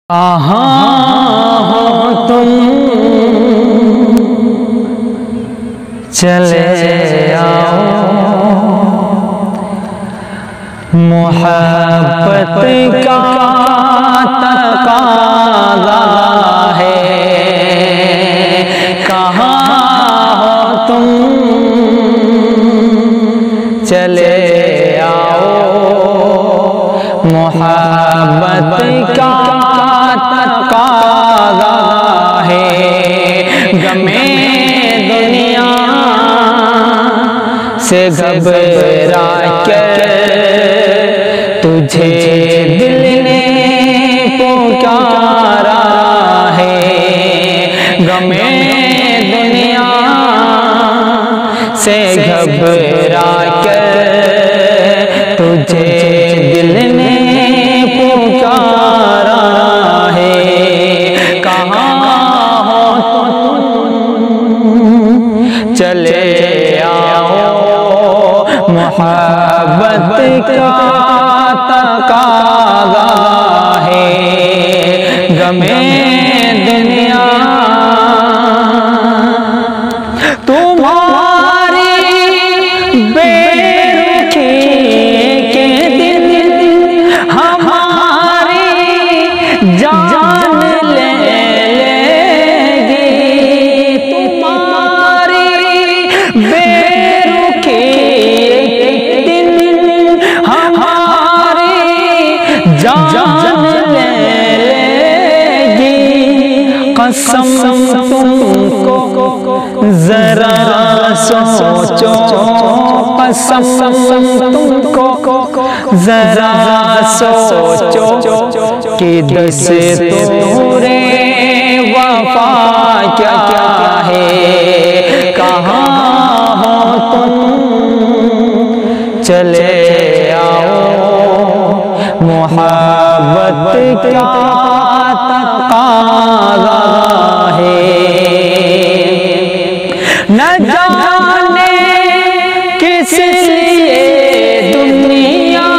कहाँ हो तुम चले आओ, मोहब्बत का तकाज़ा है। कहाँ हो तुम चले आओ, मोहब्बत का तकाज़ा है। गमे दुनिया से घबरा कर तुझे दिल ने पुकारा है। गमे दुनिया से घबरा कर तुझे दिल ने पुकारा है। कहाँ हो तुम चले आओ, मोहब्बत का तकाज़ा है। गमे दुनिया तुम्हारी बेरुखी के दिन हमारी जान ले लेगी। तुम्हारी बेरुखी दिन हमारी जान ले लेगी। कसम तुमको जरा सोचो, कसम तुमको जरा सोचो कि दस्तूरे वफा क्या क्या है। कहाँ हो तुम चले आओ, मोहब्बत का तकाज़ा है। न जाने किस लिए दुनिया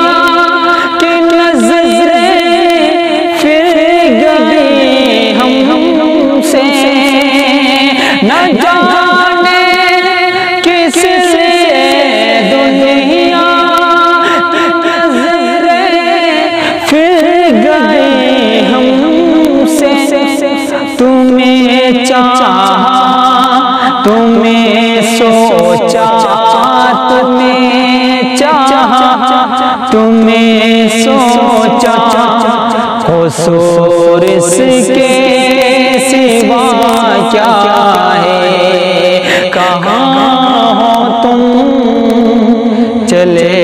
की नज़रें फिर गई हमसे। न जाने किस लिए दुनिया की नज़रें फिर गई हमसे। तुम्हें चाहा, तुम्हें सोचा, तुम्हें चाहा, तुम्हें सोचा, कसूर इसके सिवा क्या है। कहाँ हो तुम चले